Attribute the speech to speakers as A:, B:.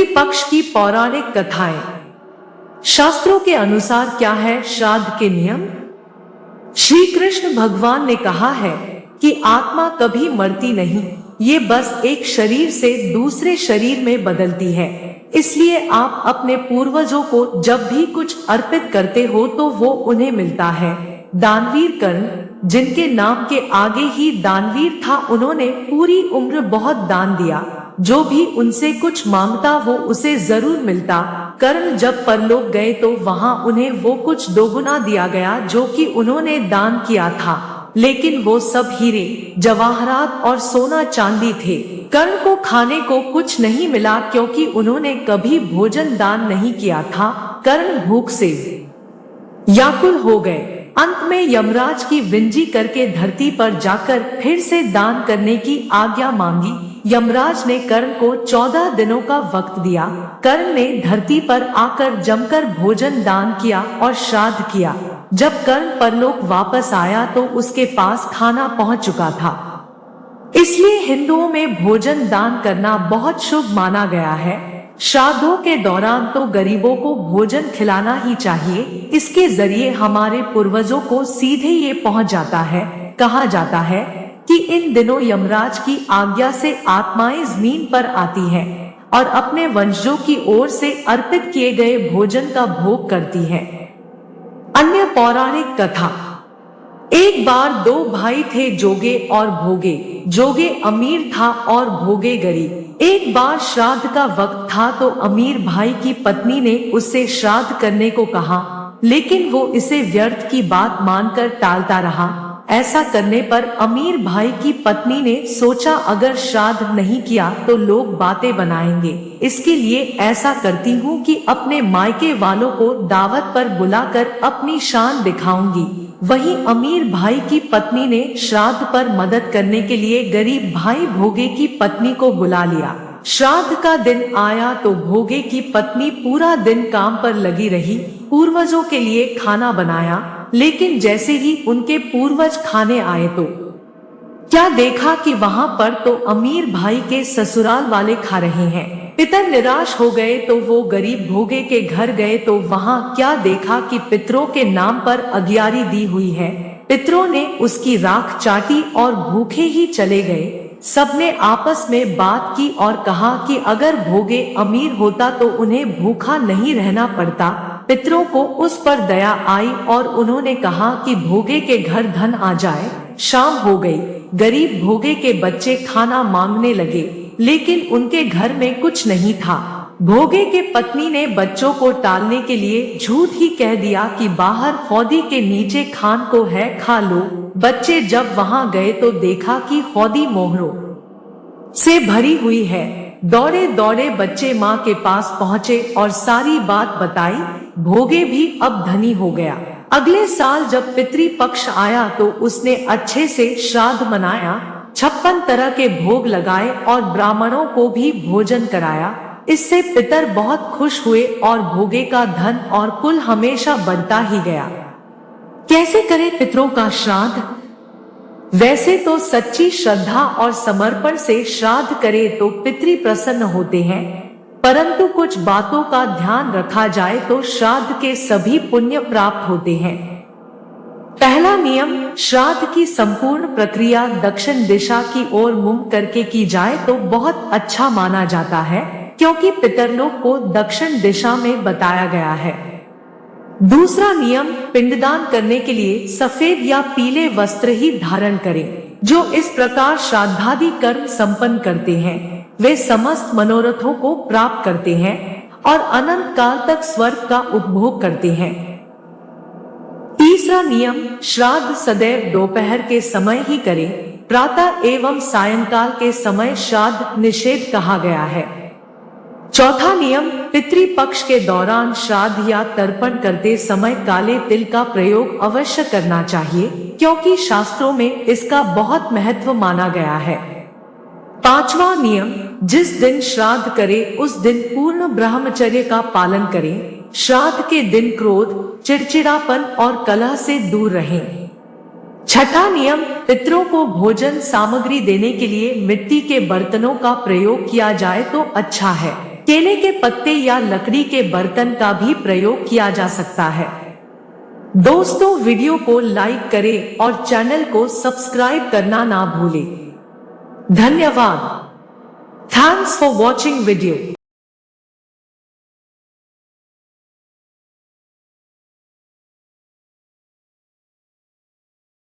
A: पितृपक्ष की पौराणिक कथाएं। शास्त्रों के अनुसार क्या है श्राद्ध के नियम? श्री कृष्ण भगवान ने कहा है कि आत्मा कभी मरती नहीं, ये बस एक शरीर से दूसरे शरीर में बदलती है। इसलिए आप अपने पूर्वजों को जब भी कुछ अर्पित करते हो तो वो उन्हें मिलता है। दानवीर कर्ण, जिनके नाम के आगे ही दानवीर था, उन्होंने पूरी उम्र बहुत दान दिया। जो भी उनसे कुछ मांगता वो उसे जरूर मिलता। कर्ण जब परलोक गए तो वहां उन्हें वो कुछ दोगुना दिया गया जो कि उन्होंने दान किया था, लेकिन वो सब हीरे जवाहरात और सोना चांदी थे। कर्ण को खाने को कुछ नहीं मिला क्योंकि उन्होंने कभी भोजन दान नहीं किया था। कर्ण भूख से व्याकुल हो गए। अंत में यमराज की विनती करके धरती पर जाकर फिर से दान करने की आज्ञा मांगी। यमराज ने कर्ण को 14 दिनों का वक्त दिया। कर्ण ने धरती पर आकर जमकर भोजन दान किया और श्राद्ध किया। जब कर्ण परलोक वापस आया तो उसके पास खाना पहुंच चुका था। इसलिए हिंदुओं में भोजन दान करना बहुत शुभ माना गया है। श्राद्धों के दौरान तो गरीबों को भोजन खिलाना ही चाहिए। इसके जरिए हमारे पूर्वजों को सीधे ये पहुंच जाता है। कहा जाता है कि इन दिनों यमराज की आज्ञा से आत्माएं जमीन पर आती हैं और अपने वंशजों की ओर से अर्पित किए गए भोजन का भोग करती हैं। अन्य पौराणिक कथा। एक बार दो भाई थे, जोगे और भोगे। जोगे अमीर था और भोगे गरीब। एक बार श्राद्ध का वक्त था तो अमीर भाई की पत्नी ने उससे श्राद्ध करने को कहा, लेकिन वो इसे व्यर्थ की बात मानकर टालता रहा। ऐसा करने पर अमीर भाई की पत्नी ने सोचा अगर श्राद्ध नहीं किया तो लोग बातें बनाएंगे, इसके लिए ऐसा करती हूँ कि अपने मायके वालों को दावत पर बुलाकर अपनी शान दिखाऊंगी। वहीं अमीर भाई की पत्नी ने श्राद्ध पर मदद करने के लिए गरीब भाई भोगे की पत्नी को बुला लिया। श्राद्ध का दिन आया तो भोगे की पत्नी पूरा दिन काम पर लगी रही। पूर्वजों के लिए खाना बनाया, लेकिन जैसे ही उनके पूर्वज खाने आए तो क्या देखा कि वहां पर तो अमीर भाई के ससुराल वाले खा रहे हैं। पितर निराश हो गए तो वो गरीब भोगे के घर गए तो वहां क्या देखा कि पितरों के नाम पर अगियारी दी हुई है। पितरों ने उसकी राख चाटी और भूखे ही चले गए। सबने आपस में बात की और कहा कि अगर भोगे अमीर होता तो उन्हें भूखा नहीं रहना पड़ता। पितरों को उस पर दया आई और उन्होंने कहा कि भोगे के घर धन आ जाए। शाम हो गई। गरीब भोगे के बच्चे खाना मांगने लगे, लेकिन उनके घर में कुछ नहीं था। भोगे के पत्नी ने बच्चों को टालने के लिए झूठ ही कह दिया कि बाहर हौदी के नीचे खान को है, खा लो। बच्चे जब वहां गए तो देखा कि हौदी मोहरों से भरी हुई है। दौड़े दौड़े बच्चे माँ के पास पहुँचे और सारी बात बताई। भोगे भी अब धनी हो गया। अगले साल जब पितृपक्ष आया तो उसने अच्छे से श्राद्ध मनाया, 56 तरह के भोग लगाए और ब्राह्मणों को भी भोजन कराया। इससे पितर बहुत खुश हुए और भोगे का धन और कुल हमेशा बढ़ता ही गया। कैसे करें पितरों का श्राद्ध? वैसे तो सच्ची श्रद्धा और समर्पण से श्राद्ध करे तो पितृ प्रसन्न होते हैं, परंतु कुछ बातों का ध्यान रखा जाए तो श्राद्ध के सभी पुण्य प्राप्त होते हैं। पहला नियम, श्राद्ध की संपूर्ण प्रक्रिया दक्षिण दिशा की ओर मुंह करके की जाए तो बहुत अच्छा माना जाता है, क्योंकि पितरलोक को दक्षिण दिशा में बताया गया है। दूसरा नियम, पिंडदान करने के लिए सफेद या पीले वस्त्र ही धारण करें। जो इस प्रकार श्राद्धादि कर्म संपन्न करते हैं वे समस्त मनोरथों को प्राप्त करते हैं और अनंत काल तक स्वर्ग का उपभोग करते हैं। तीसरा नियम, श्राद्ध सदैव दोपहर के समय ही करें। प्रातः एवं सायंकाल के समय श्राद्ध निषेध कहा गया है। चौथा नियम, पितृपक्ष के दौरान श्राद्ध या तर्पण करते समय काले तिल का प्रयोग अवश्य करना चाहिए, क्योंकि शास्त्रों में इसका बहुत महत्व माना गया है। पांचवा नियम, जिस दिन श्राद्ध करे उस दिन पूर्ण ब्रह्मचर्य का पालन करें। श्राद्ध के दिन क्रोध, चिड़चिड़ापन और कलह से दूर रहें। छठा नियम, पितरों को भोजन सामग्री देने के लिए मिट्टी के बर्तनों का प्रयोग किया जाए तो अच्छा है, केले के पत्ते या लकड़ी के बर्तन का भी प्रयोग किया जा सकता है। दोस्तों, वीडियो को लाइक करें और चैनल को सब्सक्राइब करना ना भूलें। धन्यवाद। Thanks for watching video.